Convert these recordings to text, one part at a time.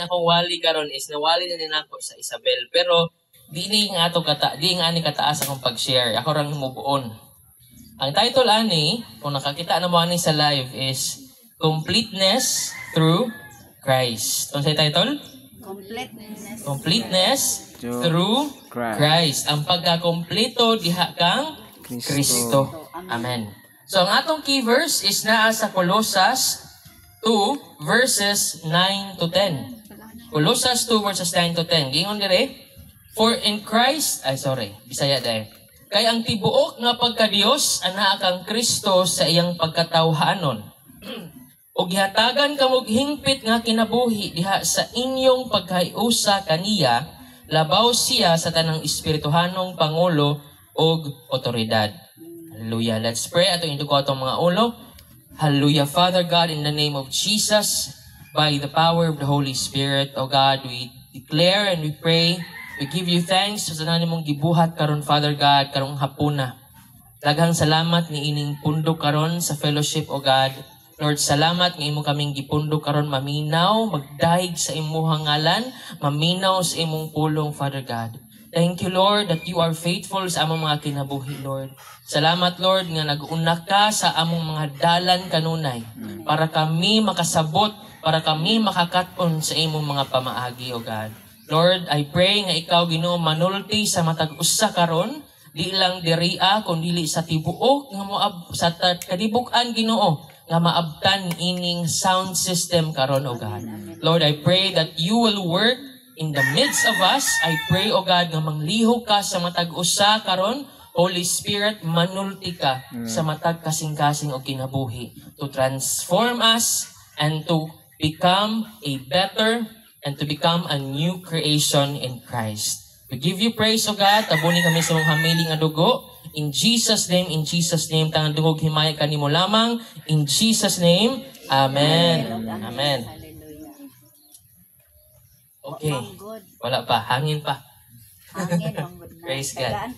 akong wali karon is nawali na ninako sa Isabel, pero di nga ni kataas akong pag-share. Ako rang himubuon. Ang title ani, kung nakakita na mo ani sa live, is Completeness Through Christ. Ano sa title? Completeness through Christ. Ang pagkakompleto diha kang Kristo. Amen. So ang atong key verse is naa sa Colossus 2 verses 9 to 10. Colossus 2 verses 9 to 10. Gingon dire, for in Christ, Bisaya dahil. Kay ang tibuok nga pagka-Dios ana kang Kristo sa iyang pagkatawhanon. O gihatagan kamog hingpit nga kinabuhi diha sa inyong pagkaiusa kaniya, labaw siya sa tanang espirituhanong pangulo og otoridad. Hallelujah. Let's pray. Atong induko atong mga ulo. Hallelujah. Father God, in the name of Jesus, by the power of the Holy Spirit, O God, we declare and we pray, we give you thanks sa tanan mong gibuhat karon, Father God, karong hapuna. Daghang salamat ni ining pundo karon sa fellowship, O God. Lord, salamat nga imo kaming gipundo karon maminaw, magdahig sa imuhang ngalan, maminaw sa imong pulong, Father God. Thank you, Lord, that you are faithful sa among mga kinabuhi, Lord. Salamat, Lord, nga nag-una ka sa among mga dalan kanunay para kami makasabot, para kami makakaton sa imong mga pamaagi, O God. Lord, I pray nga ikaw, Ginoo, manulti sa matag usa karon, di lang diriya kundi sa tibuok nga sa kadibuk-an, Ginoo, nga maabtan ining sound system karon, O God. Lord, I pray that you will work in the midst of us. I pray, O God, nga manglihok ka sa matag usa karon. Holy Spirit, manulti ka sa matag kasing-kasing o kinabuhi to transform us and to become a better and to become a new creation in Christ. We give you praise, O God. Tabuni kami sa mong hamiling nga dugo. In Jesus' name, tangang dungog himaya kanimo lamang. In Jesus' name, Amen. Amen. Okay. Wala pa. Hangin pa. Praise God.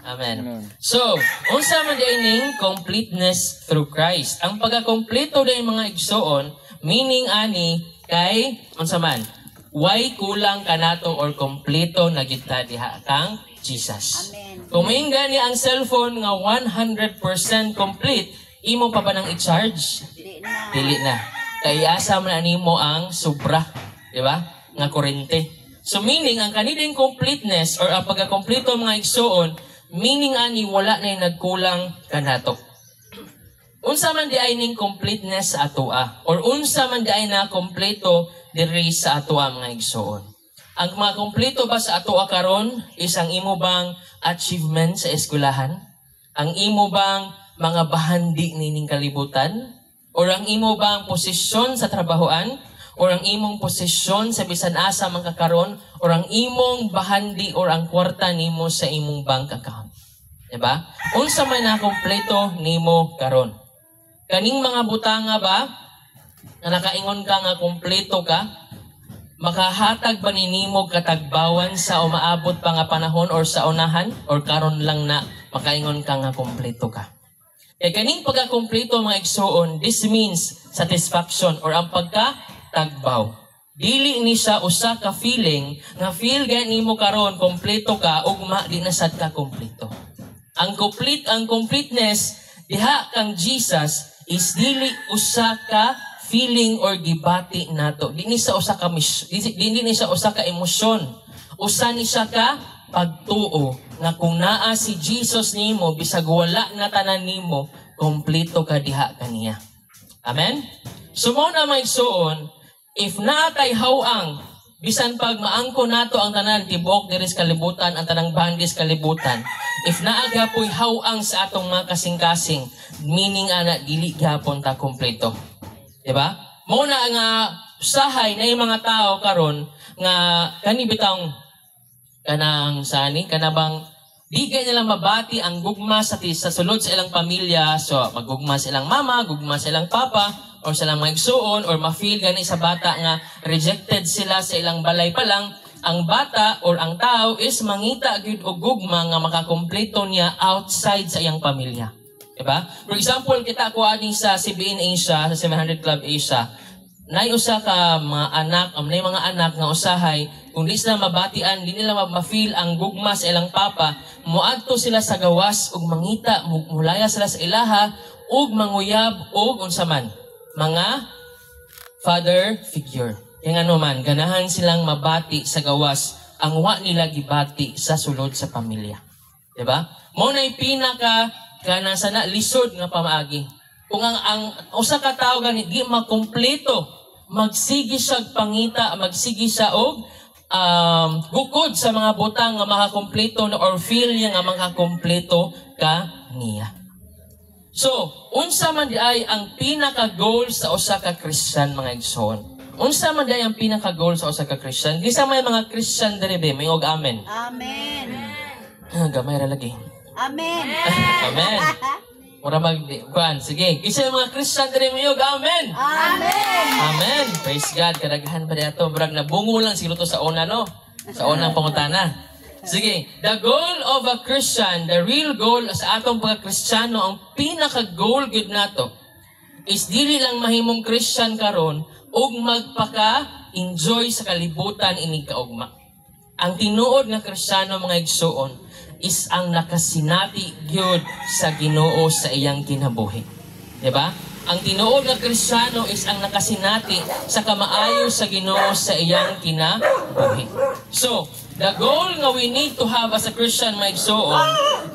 Amen. So, unsa man diining completeness through Christ. Ang pagkakompleto din mga igsoon, meaning ani kay unsa man, way kulang kanato or kompleto na kita diha kang Jesus. Amen. Kung maingga ni ang cellphone nga 100% complete, imo pa ba nang i-charge? Dili na. Kaya asa man nimo ang sobra, di ba? Nga kurente. So meaning ang kanilang completeness or ang pagkakompleto mga igsoon, meaning ani wala na yung nagkulang kanato. Unsa man di ay ning completeness sa atoa or unsa man di ay na kompleto diri sa atoa mga igsoon. Ang mga kompleto ba sa atoa karon is ang imo bang achievement sa eskwelahan? Ang imo bang mga bahandi nining kalibutan? O ang imo bang posisyon sa trabahoan? O ang imong posisyon sa bisan asa man kakaron? O ang imong bahandi o ang kwarta nimo sa imong bank account? Diba? Unsa man na kompleto nimo karon? Kaning mga butanga ba na nakaingon ka nga kompleto ka? Makahatag ba ninimo katagbawan sa umaabot pa nga panahon or sa unahan or karon lang na makaingon ka nga kompleto ka? Kaya kaning pagkakompleto mga igsoon, this means satisfaction or ang pagkatagbaw. Dili ni siya usa ka feeling nga feel gani nimo karon kompleto ka ugma di na sad ka kompleto. Ang completeness diha kang Jesus is dili usa ka feeling or gibati nato. Dili sa usa ka dili ni sa usa ka emosyon. Usa ni siya ka pagtuo nga kung naa si Jesus nimo bisag wala na tanan nimo, kompleto ka diha kaniya. Amen. So mo na may suon, if naatay hawang bisan pag maangko nato ang tanan tibuok diri sa kalibutan, ang tanang bandis kalibutan. If naaga po'y hawang sa atong mga kasing-kasing, meaning ana dili gyapon ta kompleto. Diba? Muna nga usahay na yung mga tao karon nga kani bitang kanang sani kanabang di kay nila mabati ang gugma sa sulod sa ilang pamilya. So magugma sa ilang mama, gugma sa ilang papa or sa ilang mga igsuon or ma-feel gani sa bata nga rejected sila sa ilang balay pa lang. Ang bata or ang tao is mangita gyud og gugma nga makakompleto niya outside sa iyang pamilya. Diba? For example, kita ko ani sa CBN Asia, sa 700 Club Asia, nay usa ka mga anak, nay mga anak nga usahay, kung di sila mabatian, di nila ma-feel ang gugma sa ilang papa, muadto sila sa gawas ug mangita, mulaya sila sa ilaha ug manguyab ug unsa man mga father figure. Kaya nga man, ganahan silang mabati sa gawas ang wa nila gibati sa sulod sa pamilya. Diba? Mo na'y pinaka kanasana lisod nga pamaagi. Kung ang usa ka tawo gani di makumpleto, magsigi siya pangita, magsigi siya og bukod sa mga butang nga makakumpleto or feel niya nga makakumpleto ka niya. So, unsa man di ay ang pinaka-goal sa usa ka Christian mga igsoon? Unsa man di ay ang pinaka-goal sa usa ka Christian? Di sa may mga Christian diri be, may og amen. Amen. Gamay ra lagi. Amen. Amen. Mura kuan, sige. Isa yung mga Christian diri may og amen. Amen. Amen. Praise God. Kadaghan pa diato, brag nabungo lang siguro to sa una no. Sa unang pangutana. Sige, the goal of a Christian, the real goal sa atong pagka-Kristiyano, ang pinaka-goal gud nato is dili lang mahimong Christian karon ug magpaka-enjoy sa kalibutan ining kaugma. Ang tinuod nga Kristiyano mga igsoon is ang nakasinati gyud sa Ginoo sa iyang kinabuhi. Diba? Ang tinuod nga Kristiyano is ang nakasinati sa kamaayo sa Ginoo sa iyang kinabuhi. So, the goal nga we need to have as a Christian mga igsoon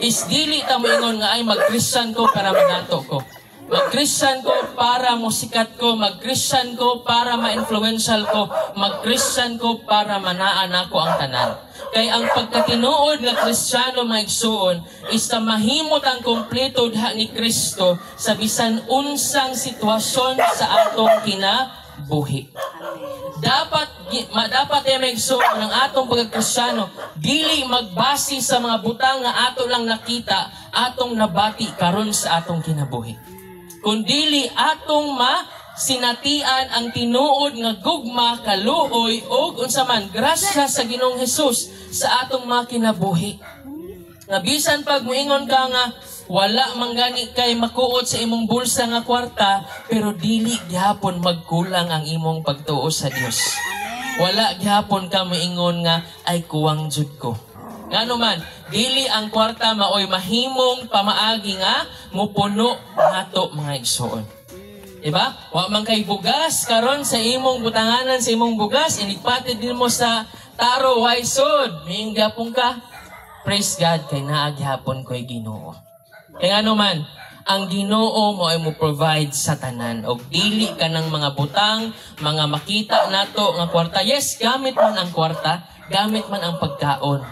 is dili ta moingon nga ay mag-Christian ko para manato ko. Mag-Christian ko para musikat ko, mag-Christian ko para ma-influential ko, mag-Christian ko para manaan ako ang tanan. Kaya ang pagkatinuod nga Kristiyano mga igsoon is ta mahimot ang kompleto diha ni Kristo sa bisan unsang sitwasyon sa atong kinabuhi. Dapat ay maigsoon ng atong pagkakristyano dili magbase sa mga butang nga ato lang nakita, atong nabati karon sa atong kinabuhi. Kundili atong masinatian ang tinuod nga gugma, kaluoy o unsa man grasya sa Ginoong Hesus sa atong mga kinabuhi. Nga bisan pag moingon ka nga wala manggani kay makuot sa imong bulsa nga kwarta, pero dili gihapon magkulang ang imong pagtuo sa Dios. Wala gihapon ka moingon nga ay kuwang jud ko. Ngano man, dili ang kwarta maoy mahimong pamaagi nga mupuno nato mga igsoon. Diba? Wa man kay bugas karon sa imong butanganan sa imong bugas, inigpatid din mo sa taro waisod. May gapon ka. Praise God kay naa gihapon ko'y Ginoo. Kaya ano man, ang Ginoo mo ay mo provide sa tanan. O dili ka ng mga butang, mga makita nato nga kwarta. Yes, gamit man ang kwarta, gamit man ang pagkaon.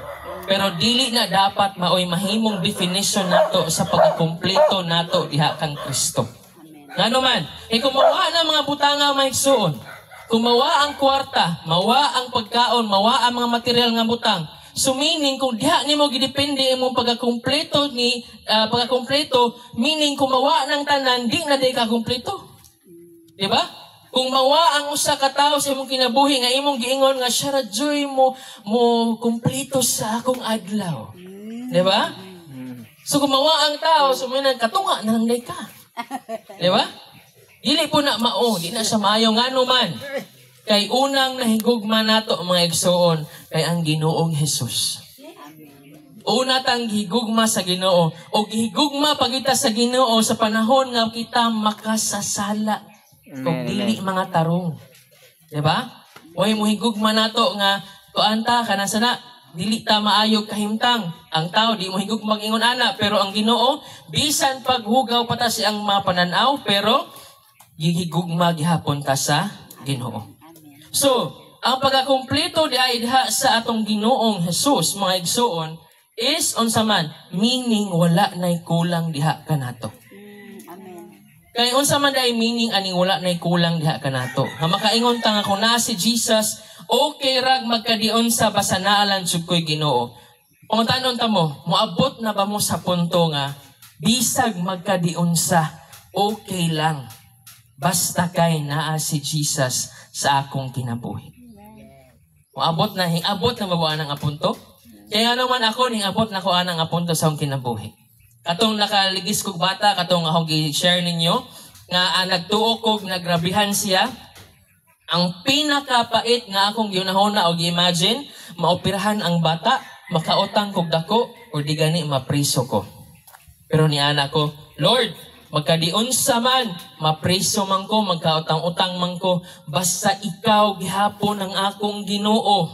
Pero dili na dapat maoy mahimong definition nato sa pagkumpleto nato diha kang Kristo. Ngano man, kumawa na mga butanga maigsoon. Kumawa ang kwarta, mawa ang pagkaon, mawa ang mga material nga butang. So meaning kung diha nimo gidepende imong pagkumpleto meaning kumawa ng tanan di na day ka kumpleto. Di ba? Kung mawa ang usa ka tawo sa imong kinabuhi nga imong giingon nga siya joy mo kumpleto sa akong adlaw. Di ba? So kung mawa ang tawo suminan katunga na lang day ka. Di ba? Dili po na mao, di na siya maayo ngano man. Kay unang nahigugma nato mga igsoon kay ang Ginoong Hesus. Una tang higugma sa Ginoo o gihigugma pagita sa Ginoo sa panahon nga kita makasasala kung dili mga tarong. Di ba? Way mo higugma nato nga tuanta kana sana dili ta maayo kahimtang. Ang tao di mo higugma ingon ana pero ang Ginoo bisan paghugaw pa ta siyang mga pananaw pero gihigugma gihapon ta sa Ginoo. So, ang pagkakumpleto di ay diha sa atong Ginoong Hesus, mga igsoon, is unsa man, meaning wala na'y kulang diha kanato. Amen. Kaya unsa man dai meaning ani wala na'y kulang diha kanato. Nga makaingon ta nga kung naa si Jesus, okay rag magkadion sa basanaalan jud ko'y Ginoo. Pangutanon ta mo, moabot na ba mo sa punto nga bisag magkadion sa okay lang. Basta kay naa si Jesus sa akong kinabuhi. Moabot na, hingabot na mabuan ang apunto. Kaya naman ako, hingabot na ko anang apunto sa akong kinabuhi. Katong nakaligis kog bata, katong akong i-share ninyo, nga nagtuo kog, nagrabihan siya, Ang pinakapait nga akong ginahuna o gi-imagine, maoperahan ang bata, makautang kog dako, o di gani mapriso ko. Pero ni anak ko, Lord, magkadiun sa man, mapriso man ko, magkautang-utang man ko, basta ikaw gihapon ang akong Ginoo.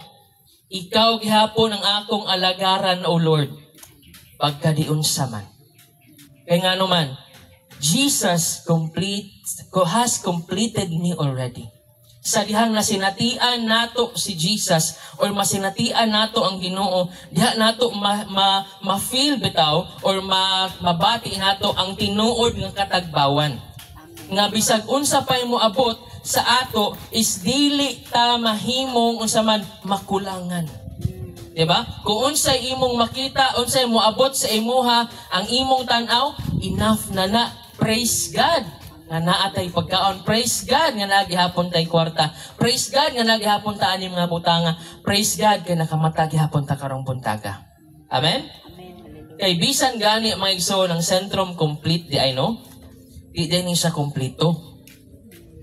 Ikaw gihapon ang akong alagaran, O Lord. Pagkadiun sa man. Kaya nga naman, Jesus has completed me already. Sa dihang nasinatian nato si Jesus or masinatian nato ang Ginoo, diha nato ma-feel bitaw or mabati nato ang tinuod ng katagbawan. Nga bisag unsa pay mo abot sa ato is dili ta mahimong unsa man makulangan. Diba? Kung unsay imong makita, unsay mo abot sa imuha, ang imong tan-aw, enough na. Praise God nga naatay pagkaon. Praise God nga nagihapon tay kwarta. Praise God nga nagihapon ta ani mga butanga. Praise God kay nakamata gihapon ta karong buntaga. Amen? Amen. Kay bisan gani mga igsoon ng sentrum complete di ay no? Di din siya kompleto.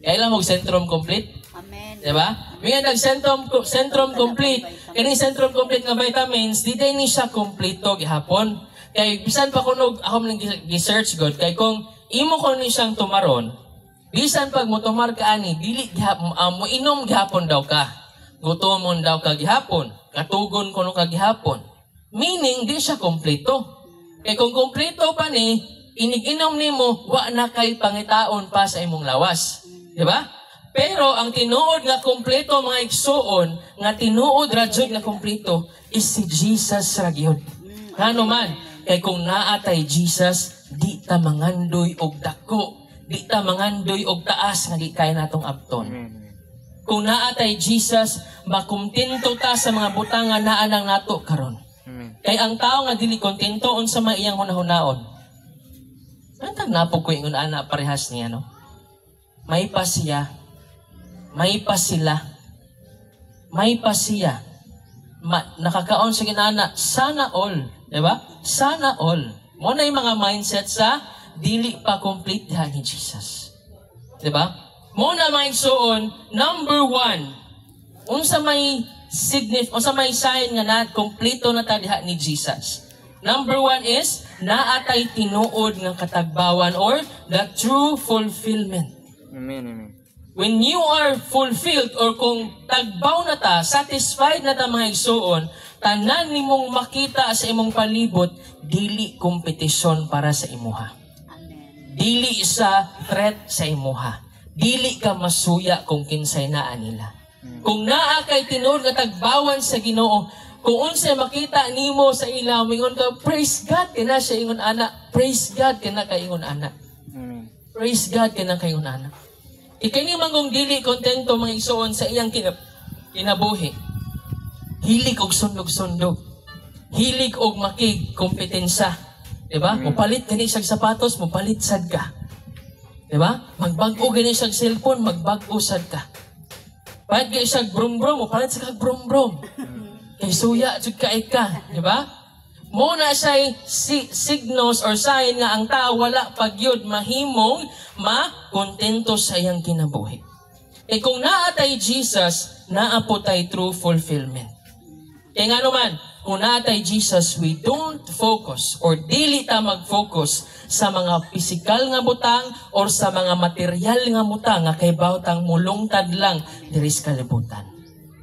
Kaya lang mo sentrum complete? Amen. Diba? May nag-sentrum complete. Kani sentrum complete nga vitamins, di din siya kompleto gihapon. Kay bisan pa kunog ako nang gi-search God kay kung imo ko ni siyang tumaron, bisan pag mo tumar ka ani, dili gihapon mo inom gihapon daw ka. Gutomon daw ka gihapon, katugon kuno ka gihapon. Meaning di siya kompleto. Kay kung kompleto pa ni, inig-inom nimo wa na kay pangitaon pa sa imong lawas. Di ba? Pero ang tinuod nga kompleto mga igsoon, nga tinuod ra jud nga kompleto is si Jesus ra gyud. Ngano man, kay kung naatay Jesus, di ta mangandoy og dako, di ta mangandoy og taas nga di kaya natong abton. Kung naatay Jesus, makuntento ta sa mga butang nga naa nang nato karon. Kay ang tao nga dili kontento unsa may iyang hunahunaon. Antang napog ko ingon ana parehas niya no. May pa siya, may pa sila, may pa siya. Nakakaon sa ginana, sana all, di ba? Sana all. Mo na yung mga mindset sa dili pa complete diha ni Jesus. Di ba? Mo na mga igsoon, number 1, unsa may sign nga na kompleto na ta diha ni Jesus. Number 1 is naatay tinuod nga katagbawan or the true fulfillment. Amen, amen. When you are fulfilled or kung tagbaw na ta, satisfied na ta mga igsoon, tanan nimong makita sa imong palibot, dili kompetisyon para sa imuha. Dili sa threat sa imuha. Dili ka masuya kung kinsay naa nila. Kung naa kay tinuod nga tagbawan sa Ginoo, kung unsay makita nimo sa ilaw, mingon ka, praise God kana siya ingon ana. Praise God kana kay ingon ana. Praise God kana kay ingon ana. Ikani manggong dili kontento mga igsoon sa iyang kinabuhi. Hilig og sundog-sundog. Hilig og makig-kompetensya. Diba? Mupalit gani siyang sapatos, mupalit sad ka. Diba? Magbag-o gani siyang cellphone, magbag-o sad ka. Palit gani siyang brum-brum, mupalit sa kag brum-brum. Kay suya, jud ka ika. Diba? Muna siya'y signos or sign nga ang tao wala pagyod mahimong makontento sa iyang kinabuhi. E kung naatay Jesus, naapo tay true fulfillment. Kaya nga naman, kung naatay Jesus, we don't focus or dili ta mag-focus sa mga pisikal nga butang or sa mga material nga butang nga kay bawtang mulungtad lang diri sa kalibutan.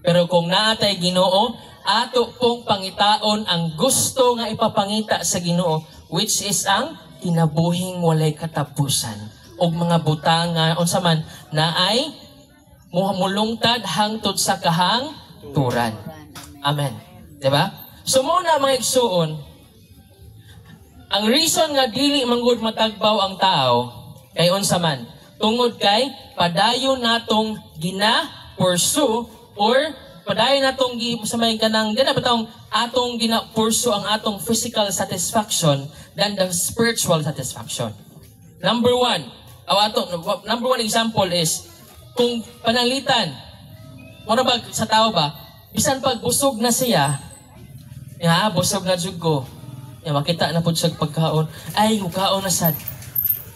Pero kung naatay Ginoo, ato pong pangitaon ang gusto nga ipapangita sa Ginoo, which is ang kinabuhing walay katapusan og mga butang nga unsa man naay mulungtad hangtod sa kahangturan. Amen. Diba? So muna mga igsuon, ang reason nga dili manggod matagbaw ang tao kay unsa man tungod kay padayon natong gina-pursue or padayon natong gisamay kanang gana batong atong gina-pursue ang atong physical satisfaction than the spiritual satisfaction. Number 1 example is kung pananglitan mo ba sa tao ba bisan pag busog na siya, busog na jud ko. Makita na pud siya pagkaon, ay ukaon na sad.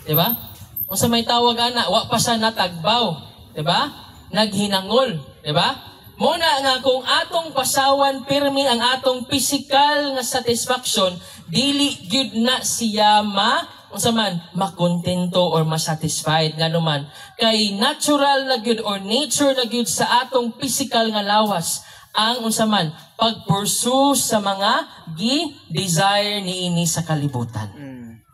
Di ba? Kung sa may tawag ana, wa pa siya natagbaw. Di ba? naghinangol. Diba? Muna nga kung atong pasawan pirmi ang atong physical nga satisfaction, dili gyud na siya makontento or masatisfied nga naman. Kay natural na gyud or nature na gyud sa atong physical nga lawas ang pag-pursue sa mga desire niini sa kalibutan.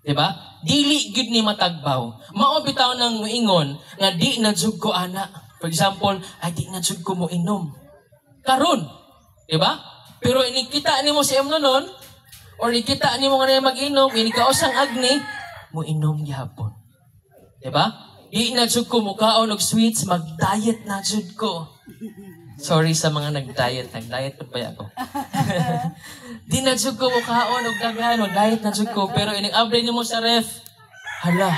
Diba? Dili gyud ni matagbaw. Mao bitaw nang muingon nga di na jud ko ana. For example, ay di na jud ko mo inom. Karon, diba? Pero inikita nimo si nonon or ikita nimo nga mag-inom, inikaosang agni, mo inom gyapon. Diba? Di na jud ko mukaon og sweets, mag-diet na jud ko. Sorry sa mga nag-diet. Nag-diet pa ba ako? Di na jud ko mukaon og daghan, diet na jud ko. Pero ining-abre nimo sa ref, hala,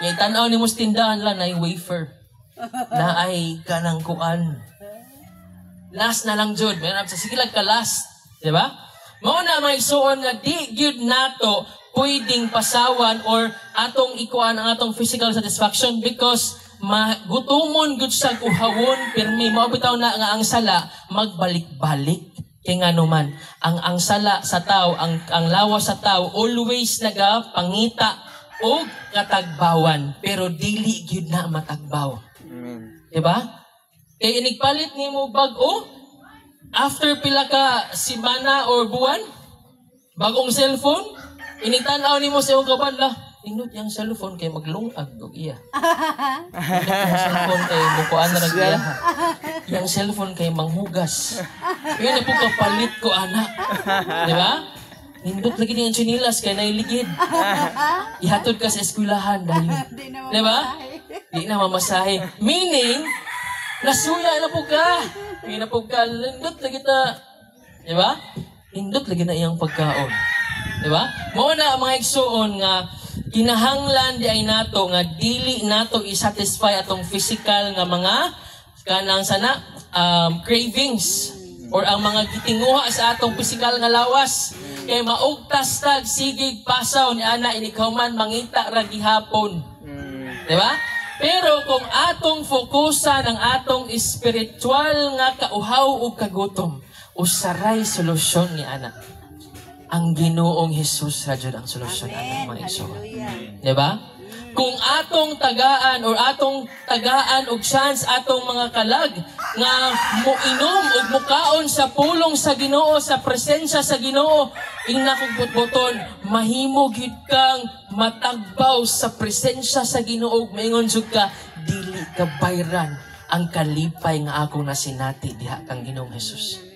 ngay tanaw nimo sa tindahan lang na wafer. Na ay kanang kuan. Last na lang jud. Meron sa sige lang ka last. Diba? Mao na may suon nga di gyud nato pwedeng pasawan or atong ikuan ang atong physical satisfaction because gutumon gud sa uhawon pirmi mao bitaw na nga ang sala magbalik-balik kay nganuman ang sala sa tao ang lawas sa tao always nagapangita og katagbawan pero dili gyud na matagbaw. Diba? Kay inigpalit nimo bag-o after pila ka semana or buwan bagong cellphone initanaw nimo sa imong kaban la indot yang cellphone kay maglungag og iya. Yang cellphone kay bukuan na nag-iya. Yang cellphone kay manghugas. Yan na po kapalit ko ana. Di ba? Indot lagi niyang chinilas kay nailigid. Ihatod ka sa eskwelahan dahil. Di ba? Di na mamasahe. Meaning, nasuya na po ka. Hindi na po ka. Indot lagi ta. Di ba? Indot lagi na iyang pagkaon. Di ba? Mao na ang mga igsuon nga kinahanglan di ay nato nga dili nato i-satisfy atong physical nga mga kanang cravings or ang mga gitinguha sa atong physical nga lawas kay maugtas tag sigig pasaw ni ana inikawman mangita ra gihapon. Di ba? Pero kung atong fokusan ang atong spiritual nga kauhaw ug kagutom, usaray solusyon ni ana. Ang Ginoong Hesus ra jud ang solusyon atong mga igsoon. Diba? Kung atong tagaan or atong tagaan og chance atong mga kalag nga moinom og mukaon sa pulong sa Ginoo sa presensya sa Ginoo inakugbuton mahimo gid kang matagbaw sa presensya sa Ginoo maingon jud ka dili ka bayran ang kalipay nga akong nasinati diha kang Ginoong Hesus.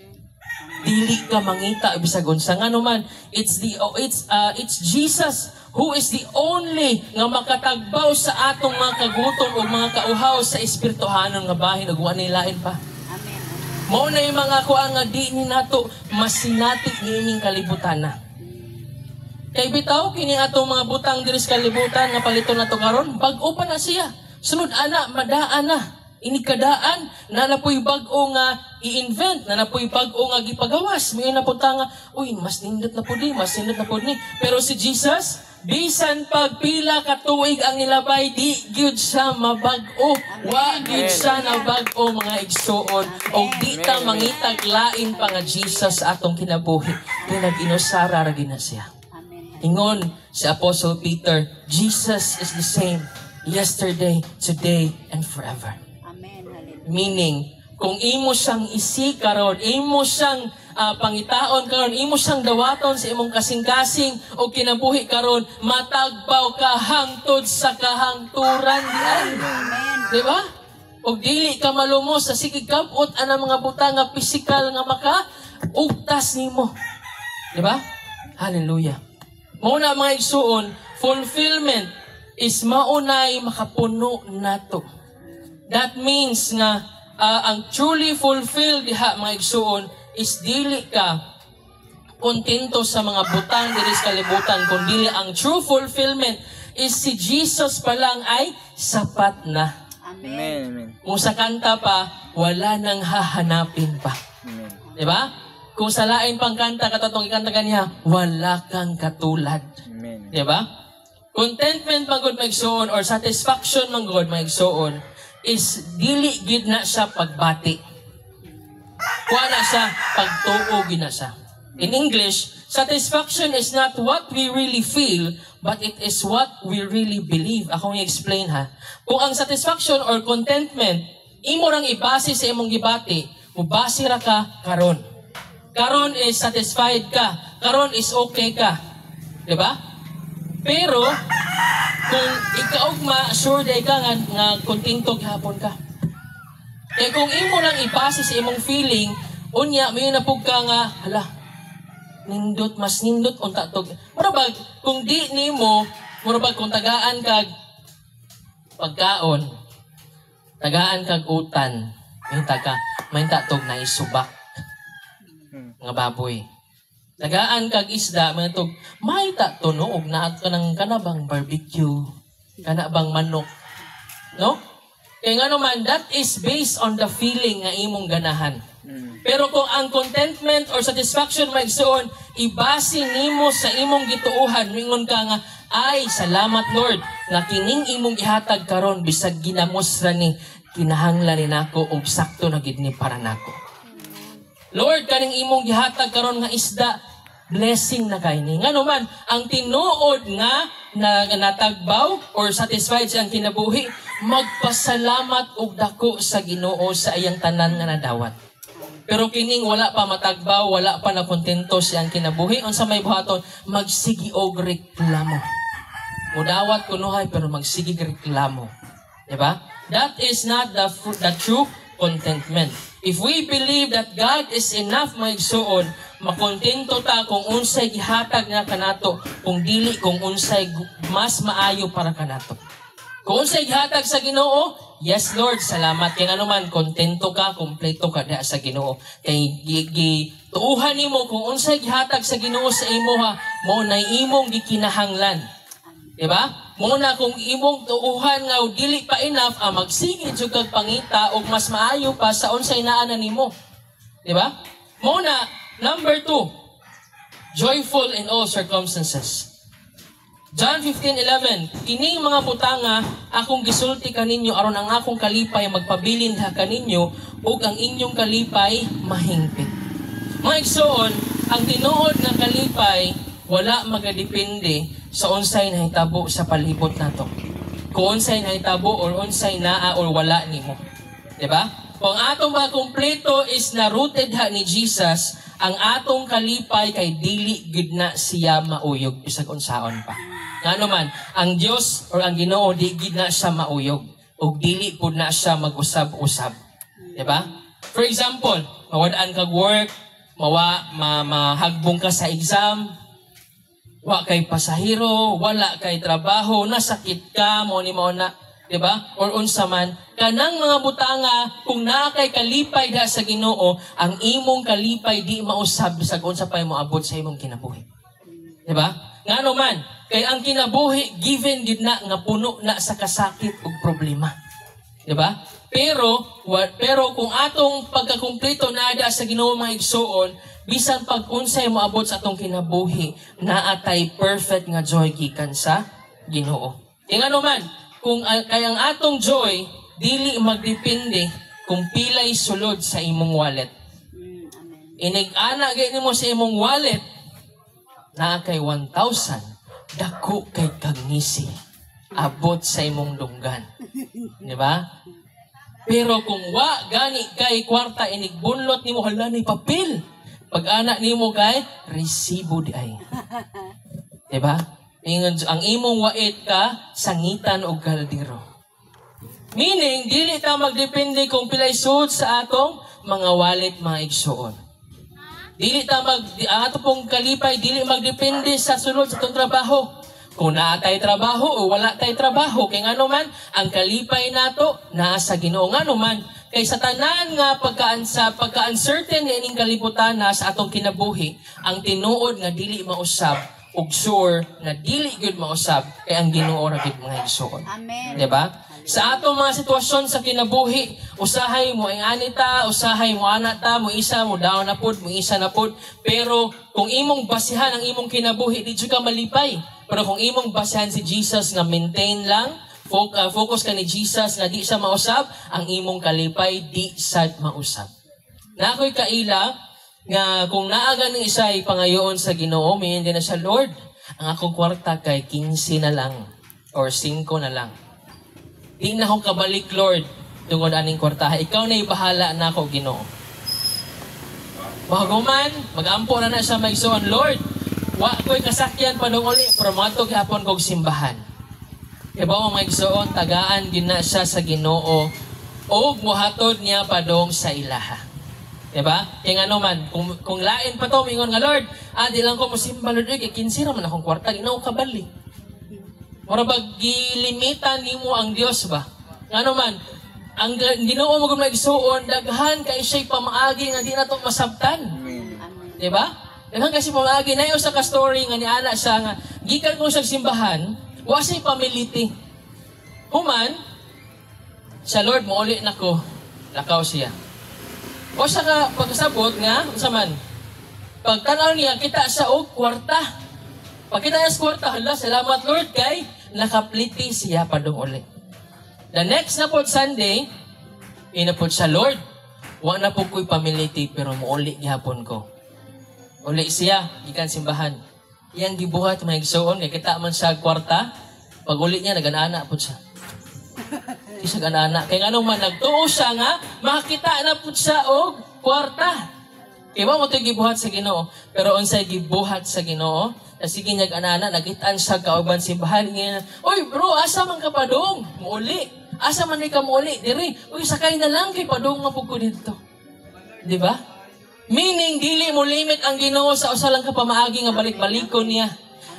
Dili ka mangita bisag unsa nga naman it's Jesus who is the only nga makatagbaw sa atong mga kagutom o mga kauhaw sa espirituhanon nga bahin ug wa lain pa. Amen. Mao na yung mga kuan nga di ni nato masinati niining kalibutan na. Kay bitaw kini atong mga butang diri sa kalibutan nga paliton nato karon bag-o pa na siya. Sunod ana madaan na. Inikadaan na napoy bag-o nga i-invent, na napoy bag-o nga gipagawas. May napunta nga, uy, mas nindot na po ni, mas nindot na po ni. Pero si Jesus, bisan pagpila katuig ang nilabay, di gyud siya mabag-o. Wa gyud siya na bag-o mga igsoon. O di ta mangitag lain pa nga Jesus atong kinabuhi. Kaya nag-inusara ra gina siya. Ingon si Apostle Peter, Jesus is the same yesterday, today, and forever. Meaning, kung imo siyang isi karon, imo siyang pangitaon karon, imo siyang dawaton sa imong kasing-kasing o kinabuhi karon, matagbaw ka hangtod sa kahangturan diyan. Di ba? O dili ka malumos sa sige kapot ana mga butang nga physical nga maka-ugtas nimo. Di ba? Hallelujah. Mao na mga igsuon, fulfillment is maunay makapuno nato. That means nga ang truly fulfilled diha mga igsuon is dili ka kontento sa mga butang diri sa kalibutan kundi ang true fulfillment is si Jesus pa lang ay sapat na. Amen. Kung sa kanta pa wala nang hahanapin pa. Amen. Di ba? Kung sa lain pang kanta katatong ikanta kaniya wala kang katulad. Amen. Di ba? Contentment man gud maigsuon or satisfaction man gud maigsuon is dili gid na siya pagbati. Kuha na siya pagtuo gid na siya. In English, satisfaction is not what we really feel, but it is what we really believe. Ako i-explain ha. Kung ang satisfaction or contentment, imo rang ibase sa imong gibati, mubase ra ka karon. Karon is satisfied ka. Karon is okay ka. Diba? Pero, kung ikaugma, sure day ka nga kontento gihapon ka. Kaya kung imo lang ibase sa imong feeling, unya, may napug ka nga, hala, nindot, mas nindot, unta to. Marabag, kung di nimo, marabag, kung tagaan kag pagkaon, tagaan kag utan, may tatog na isubak, nga baboy. Tagaan kag isda, may tatog, may tatunog na at kanang kanabang barbecue, kanabang manok. No? Kaya nga naman, that is based on the feeling nga imong ganahan. Pero kung ang contentment or satisfaction maigsuon, ibase nimo sa imong gituuhan, mingon ka nga, ay, salamat Lord, nga kining imong ihatag karon bisag ginamos ra ni, kinahanglan ni nako og sakto na gid ni para nako. Lord, kaning imong gihatag karon nga isda, blessing na kay ni. Nga naman, ang tinuod nga na natagbaw or satisfied sa ang kinabuhi, magpasalamat og dako sa Ginoo sa iyang tanan nga nadawat. Pero kining wala pa matagbaw, wala pa nakontento siyang kinabuhi, unsa may buhaton, magsigi og reklamo. Mudawat kunuhay pero magsigi reklamo. Diba? That is not the true contentment. If we believe that God is enough, maigsuon, makontento ta kung unsay gihatag nga kanato, kung dili kung unsay mas maayo para kanato. Kung unsay gihatag sa Ginoo, yes Lord, salamat. Kaya nga naman, kontento ka, kompleto ka na sa Ginoo. Kay tuuhan nimo kung unsay gihatag sa Ginoo sa imo ha, mo na imong gikinahanglan. Diba? Muna kung imong tuuhan nga dili pa enough, magsigid jud kag pangita og mas maayo pa sa unsay naanan nimo. Diba? Muna, number 2, joyful in all circumstances. John 15:11, kining mga butanga akong gisulti kaninyo aron ang akong kalipay magpabilin ha kaninyo ug ang inyong kalipay mahingpit. Mga igsoon, ang tinuod nga kalipay wala magadepende sa unsay nahitabo sa palibot nato. Kung unsay nahitabo or unsay naa or wala nimo. Diba? Kung atong mga kompleto is na-rooted ha ni Jesus, ang atong kalipay kay dili gid na siya mauyog bisag unsaon pa. Ngano man, ang Dios or ang Ginoo di gid na siya mauyog ug dili pud na siya mag-usab-usab. Diba? For example, mawadaan kag work, mahagbong ka sa exam, wa kay pasahero, wala kay trabaho, nasakit ka, mo ni mo na, diba? Or unsa man, kanang mga butanga, kung naa kay kalipay da sa Ginoo, ang imong kalipay di mausab bisag unsa pay moabot sa imong kinabuhi. Diba? Ngano man, kay ang kinabuhi given gid na nga puno na sa kasakit ug problema. Diba? Pero kung atong pagkakumpleto na ada sa Ginoo mga igsuon, bisan pag unsay moabot sa atong kinabuhi, naatay perfect nga joy gikan sa Ginoo. Ngano man, kung kay ang atong joy dili magdepende kung pilay sulod sa imong wallet. Inig-ana gid nimo sa imong wallet na kay 1,000, dako kay kagngisi, abot sa imong dunggan. Di ba? Pero kung wa gani kay kwarta inigbunlot nimo hala ni papel, pag-ana nimo kay resibo di ay. Di ba? Ingon ang imong wait ka sangitan og kaldero. Meaning dili ta magdepende kung pilay suod sa atong mga wallet mga igsuon. Dili ta ato pong kalipay dili magdepende sa sulod sa atong trabaho. Kung naa tay trabaho o wala tay trabaho, kay ngano man ang kalipay nato naa sa Ginoo. Ngano man kay sa tanan nga pagka-uncertain ining kalibutan na sa atong kinabuhi, ang tinuod nga dili mausab ug sure na dili gyud mausab kay ang Ginoo ra gyud mga igsoon. Amen. Diba? Sa atong mga sitwasyon sa kinabuhi, usahay mo ang anita, usahay mo anata, mo isa mo daw na pud, mo isa na pud. Pero kung imong basihan ang imong kinabuhi, di ka malipay. Pero kung imong basihan si Jesus nga maintain lang, focus ka ni Jesus nga di siya mausab, ang imong kalipay di sad mausab. Na ako'y kaila nga kung naaga ng isa'y pangayoon sa Ginoo, may hindi na siya, Lord, ang akong kwarta kay 15 na lang or 5 na lang. Di na akong kabalik, Lord, tungod aning kwarta. Ikaw na ibahala na ako, Ginoo. Bahaguman, mag-ampo na siya maigsoon, Lord, wa ko'y kasakyan pa nung uli, pero matog hapon kong simbahan. Iba mo maigsoon, tagaan din na siya sa Ginoo, o muhatod niya pa dong sa ilaha. Diba? Kaya nga naman, kung lain pa to, mingon nga, Lord, di lang ko musimba, Lord, kaya 15 naman akong kwarta, ginaw kabali. Mura ba, gilimitan ni mo ang Diyos ba? Nga naman, ang Ginoo mo kung nagsuon, daghan kay siya'y pamaagi nga di na ito masabtan. Diba? Daghan kasi pamaagi, na sa ka-story nga ni Ana siya nga, gikan ko sa simbahan, wasa'y pamiliti. Human, sa Lord, mauli na ko, lakaw siya. O sa pagkasabot nga, saman, pagtanaw niya, kita sa kwarta. Pagkita niya sa kwarta, hala, salamat Lord, kay nakapliti siya pa dong uli. The next na po Sunday, inapod sa Lord, wa na po ko'y pamiliti, pero muuli gihapon ko. Uli siya, gikan simbahan. Iyang gibuhat, may igsoon, kaya kita man sa kwarta, pag uli niya, nag-ana po siya. Isa ganana. Kaya nga naman, nagtuo siya nga, makakita na po siya o kwarta. Kaya mo ito gibuhat sa Ginoo. Pero unsay gibuhat sa Ginoo, na sige niya ganana, nagitaan siya kauban simbahan. Oy bro, asa man ka pa dong? Muuli. Asa man ka muuli? Diri, uy sakay na lang kay padong mapuko dito. Di ba? Meaning, dili mo limit ang Ginoo sa usa lang ka pamaagi nga balik-balikon niya.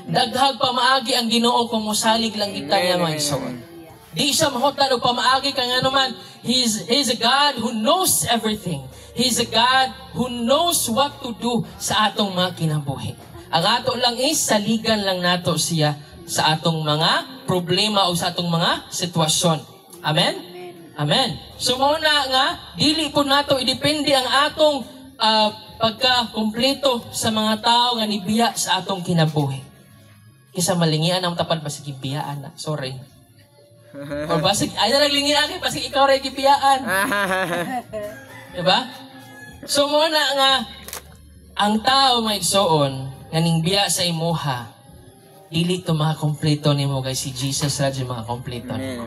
Daghag pamaagi ang Ginoo kung musalig lang kita niya maigsoon. Di siya mahotan o pamaagi ka nga naman. He's a God who knows everything. He's a God who knows what to do sa atong mga kinabuhi. Ang ato lang is, saligan lang nato siya sa atong mga problema o sa atong mga sitwasyon. Amen? Amen. So muna nga, dili po nato idepende ang atong pagka-kompleto sa mga tao nga nibiya sa atong kinabuhi. Kisa malingian ang tapad ba sa gibiyaan na? Sorry. O basig, ay na naglingi akin, basig ikaw rin kipiyaan. Diba? So muna nga, ang tao may igsoon, nganing biya sa imuha, dili ito mga kompleto ni mo, guys, si Jesus radyo mga kompleto ni mo.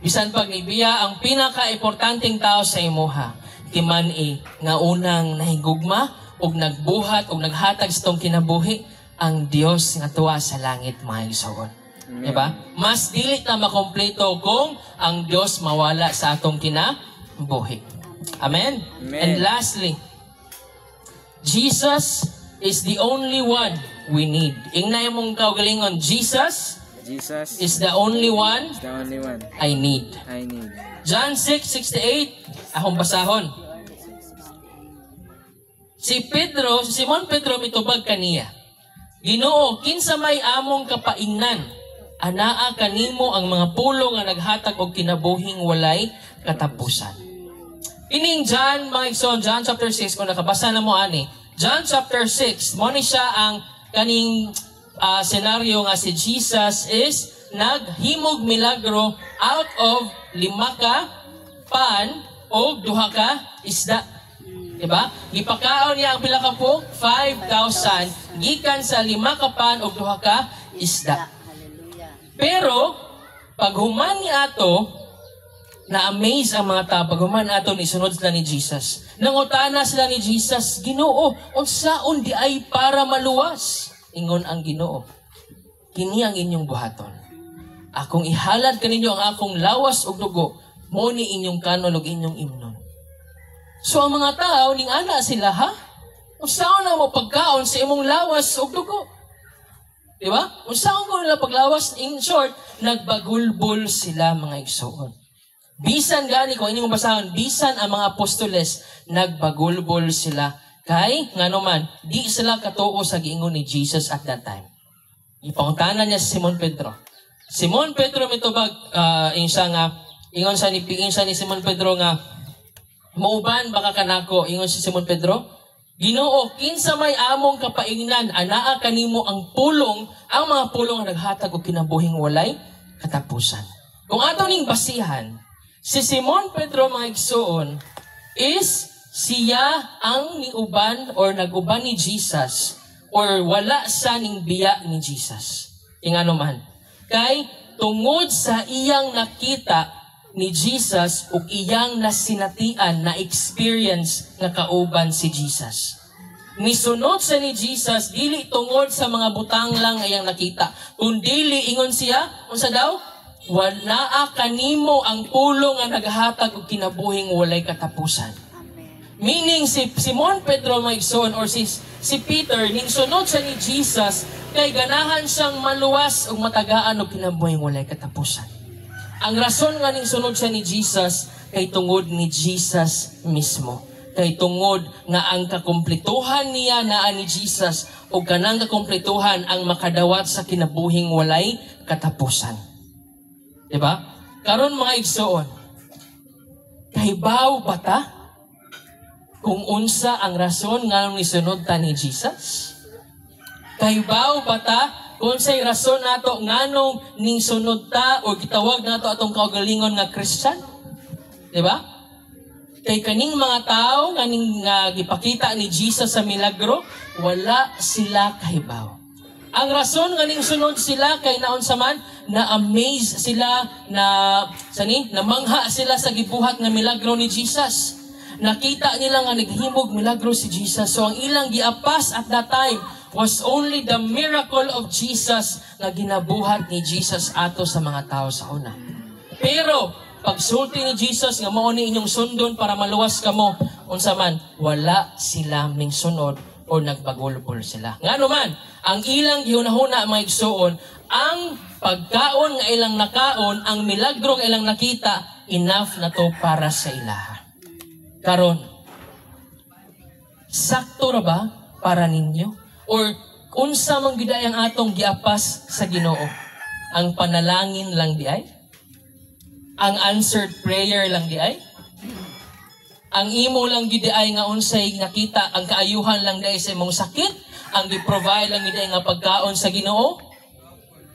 Bisan pag nibiya, ang pinaka-importanting tao sa imuha, timan nga unang nahigugma, o nagbuhat, o naghatag sa itong kinabuhi, ang Diyos nga tuwa sa langit mga igsoon. Diba? Mas dili na makompleto kung ang Diyos mawala sa atong kinabuhi. Amen? And lastly, Jesus is the only one we need. Ingna mong kaugalingon, Jesus is the only one I need. John 6:68, akong basahon. Si Simon Pedro mitubag kaniya, Ginoo, kinsa may among kapaingnan, anaa kanimo ang mga pulo nga naghatag og kinabuhing walay katapusan. Ining John, mga igsoon, John chapter 6, kung nakabasa na mo ani, John chapter 6, mo ni siya ang kaning senaryo nga si Jesus is naghimog milagro out of 5 ka pan o 2 ka isda. Diba? Gipakaon niya ang pila ka po? 5,000 gikan sa 5 ka pan o 2 ka isda. Pero, pag human ni ato, na-amaze ang mga tao, pag human ato, nisunod sila ni Jesus. Nangutana sila ni Jesus, Ginoo, unsaon di ay para maluwas? Ingon ang Ginoo, kini ang inyong buhaton. Akong ihalad kaninyo ang akong lawas ug dugo, mo ni inyong kanon ug inyong imnon. So ang mga tao, ning ana sila, ha? Unsaon na mo pagkaon sa imong lawas ug dugo? Diba? Unsaon ko nila paglawas? In short, nagbagulbol sila mga igsoon. Bisan gani, kung inyong basahon, bisan ang mga apostoles, nagbagulbol sila. Kay, nga naman, di sila katuo sa giingon ni Jesus at that time. Ipangutanan niya si Simon Pedro. Simon Pedro mitubag, ingon sa ni Simon Pedro nga, mauban baka kanako, ingon si Simon Pedro, Ginoo, kinsa may among kapaingnan, anaa kanimo ang mga pulong nga naghatag og kinabuhing walay katapusan. Kung ato ning basihan, si Simon Pedro mga igsoon is siya ang niuban or naguban ni Jesus or wala sa ning biya ni Jesus. Ingano man. Kay tungod sa iyang nakita ni Jesus ug iyang nasinatian na experience nga kauban si Jesus. Nisunod sa ni Jesus dili tungod sa mga butang lang nga iyang nakita, kundi ingon siya unsa daw? Wala kanimo ang pulong nga naghatag og kinabuhing walay katapusan. Meaning si Simon Pedro maigsoon or si Peter ning sunod sa ni Jesus kay ganahan siyang maluwas ug matagaan og kinabuhing walay katapusan. Ang rason nga ning sunod siya ni Jesus kay tungod ni Jesus mismo. Kay tungod nga ang kakumpletuhan niya naa ni Jesus o kanang kakumpletuhan ang makadawat sa kinabuhing walay katapusan. Diba? Karon mga igsoon, kahibaw ba ta kung unsa ang rason nga ni sunod ta ni Jesus? Kahibaw ba ta kung sa'y rason nato nganong ning sunod ta o gitawag nato atong kaugalingon nga Christian? Diba? Kay kaning mga tao kaning gipakita ni Jesus sa milagro, wala sila kahibaw. Ang rason nga ning sunod sila kay naon sa man na-amaze sila na mangha sila sa gibuhat nga milagro ni Jesus. Nakita nila nga naghimog milagro si Jesus. So ang ilang giapas at that time was only the miracle of Jesus na ginabuhat ni Jesus ato sa mga tao sa una. Pero pagsulti ni Jesus nga mao ni inyong sundon para maluwas kamo, unsa man wala sila ming sunod o nagbagulbol sila. Ngano man ang ilang gihunahuna mga igsoon, ang pagkaon nga ilang nakaon, ang milagro nga ilang nakita, enough na to para sa ilaha. Karon, sakto ra ba para ninyo? Or unsa man gid ang atong giapas sa Ginoo? Ang panalangin lang di ay? Ang answered prayer lang di ay? Ang imo lang gid ay nga unsay nakita, ang kaayuhan lang di ay sa imong sakit, ang gi-provide lang gid ay nga pagkaon sa Ginoo?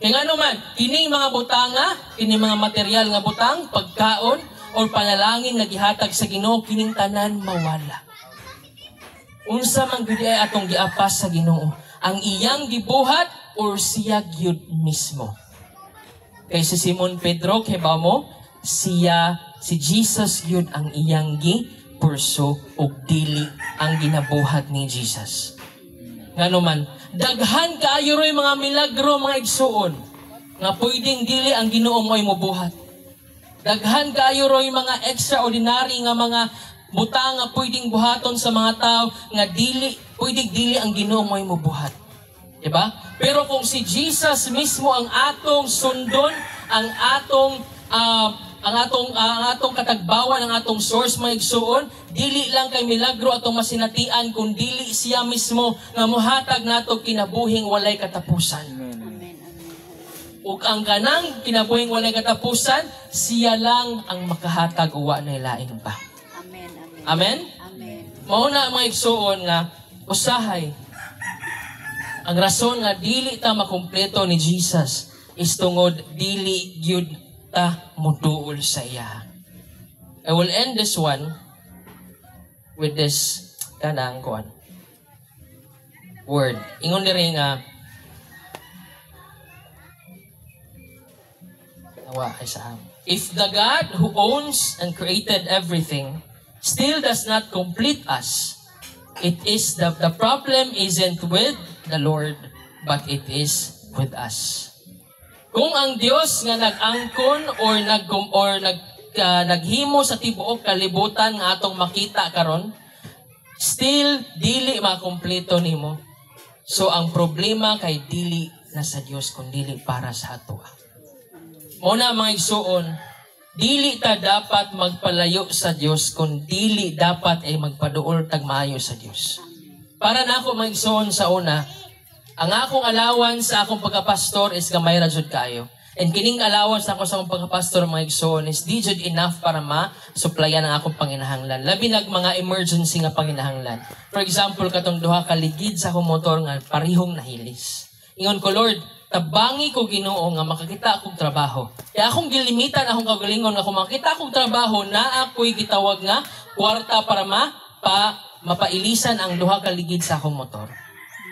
Kaya nga naman, kining mga butanga, kining mga material nga butang, pagkaon, o panalangin nga gihatag sa Ginoo, kining tanan mawala. Unsa man gid ay atong giapas sa Ginoo, ang iyang gibuhat or siya gyud mismo. Kay si Simon Pedro kay ba mo, si Jesus gyud ang iyang gipurso ug dili ang ginabuhat ni Jesus. Ngano man, daghan kaayo roy mga milagro mga igsuon nga pwedeng dili ang Ginoo mo'y mobuhat. Daghan kaayo roy mga extraordinary nga mga butang nga pwedeng buhaton sa mga tao nga pwedeng dili ang Ginoo mo'y mobuhat. Diba? Pero kung si Jesus mismo ang atong sundon, ang atong katagbawan, ang atong source mga igsuon, dili lang kay milagro atong masinatian, kung dili siya mismo nga mohatag nato kinabuhing walay katapusan. Ug ang kanang kinabuhing walay katapusan, siya lang ang makahatag uwa na lain pa. Amen? Amen. Mauna mga igsuon nga usahay. Ang rason nga dili ta makumpleto ni Jesus is tungod dili gyud ta muduol sa iya. I will end this one with this kanang kuan word. Ingon diri nga if the God who owns and created everything still does not complete us, it is the problem isn't with the Lord, but it is with us. Kung ang Dios nga nag-angkon or naghimo sa tibuok kalibutan nga atong makita karon, still dili makumpleto nimo. So ang problema kay dili na sa Dios kun dili para sa ato. Muna mga igsuon, dili ta dapat magpalayo sa Dios kun dili dapat ay magpaduol tag maayo sa Dios. Para na ako mga igsuon sa una, ang akong allowance sa akong pagkapastor is gamay ra jud kayo. And kining allowance ako sa akong pagkapastor mga igsoon is di jud enough para ma-supplyan ang akong panginahanglan. Labi nag mga emergency nga panginahanglan. For example, katong duha ka ligid sa akong motor nga parihong nahilis. Ingon ko, Lord, tabangi ko Ginoo nga makakita akong trabaho. Kaya akong gilimitan akong kagalingon nga kung makita akong trabaho na ako'y gitawag nga kwarta para mapailisan ang duha ka ligid sa akong motor.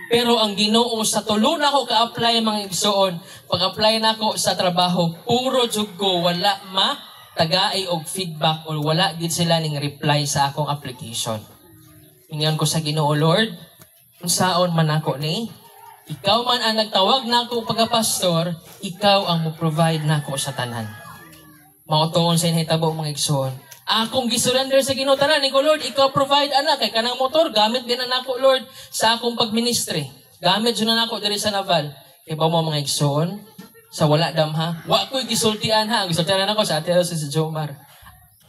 Pero ang Ginoo sa tulo na ako ka-apply mga igsoon, pag-apply na ako sa trabaho, puro jud ko wala tagaay og feedback o wala gid sila ning reply sa akong application. Ingon ko sa Ginoo, Lord, unsaon man ako ni? Ikaw man ang nagtawag na ako pagka-pastor, ikaw ang mo-provide na ako sa tanan. Mautuon sa inhitabo mga igsoon. Akong gisurrender sa Ginoo tanan, ko Lord, ikaw provide ana kay kanang motor gamit din na nako Lord sa akong pagministry. Gamit jud na nako diri sa Naval. Kay ba mo mga igsoon sa wala damha, wa ko'y gisultian ha, gisultian nako sa Ate Elsa sa Jomar.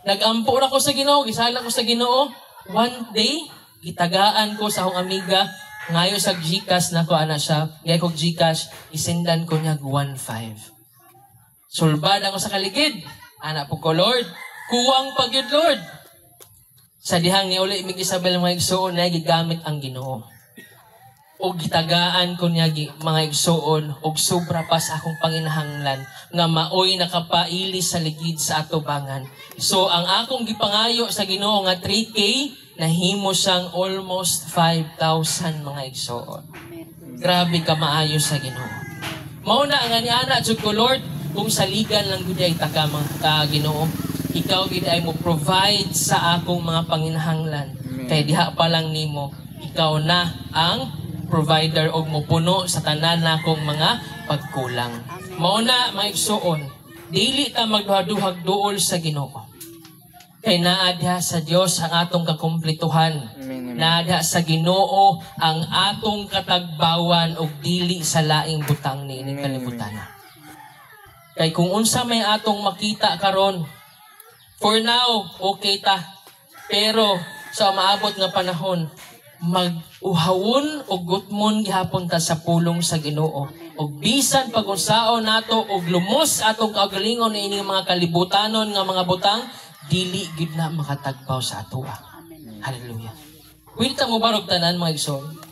Nagampo ra ko sa Ginoo, gisala ko sa Ginoo. One day, gitagaan ko sa akong amiga ngayo sa GCash nako ana siya. Gay ko GCash, isendan ko niya 1.5. Sulbad ako sa kaligid. Ana po ko Lord, kuwang pagyud Lord. Sa dihang ni uli mig Isabel mga igsoon na gigamit ang Ginoo. O gitagaan ko niya mga igsoon og sobra pa sa akong panginahanglan nga maoy nakapaili sa ligid sa atubangan. So ang akong gipangayo sa Ginoo nga 3K nahimo siyang almost 5,000 mga igsoon. Grabe ka maayo sa Ginoo. Mao na nga niana jud ko Lord, kung saligan lang gud ay taga mga Ginoo. Ikaw gid ay mo provide sa akong mga panginahanglan. Kay diha pa lang nimo, ikaw na ang provider og mopuno sa tanan nakong mga pagkulang. Mao na mga igsoon, dili ta magduha-duhag duol sa Ginoo. Kay naa diha sa Dios ang atong kakumplituhan. Naa diha sa Ginoo ang atong katagbawan og dili sa laing butang niining kalibutan. Kay kung unsa may atong makita karon, for now, okay ta. Pero sa maabot nga panahon, mag-uhawon o gutmon gihapon ta sa pulong sa Ginoo. Og bisan pag-unsaon nato og lumos atong kaugalingon ini mga kalibutanon nga mga butang, dili gid na makatagpaw sa atoa. Hallelujah. Pwede ta mo barog tanan mga igsoon.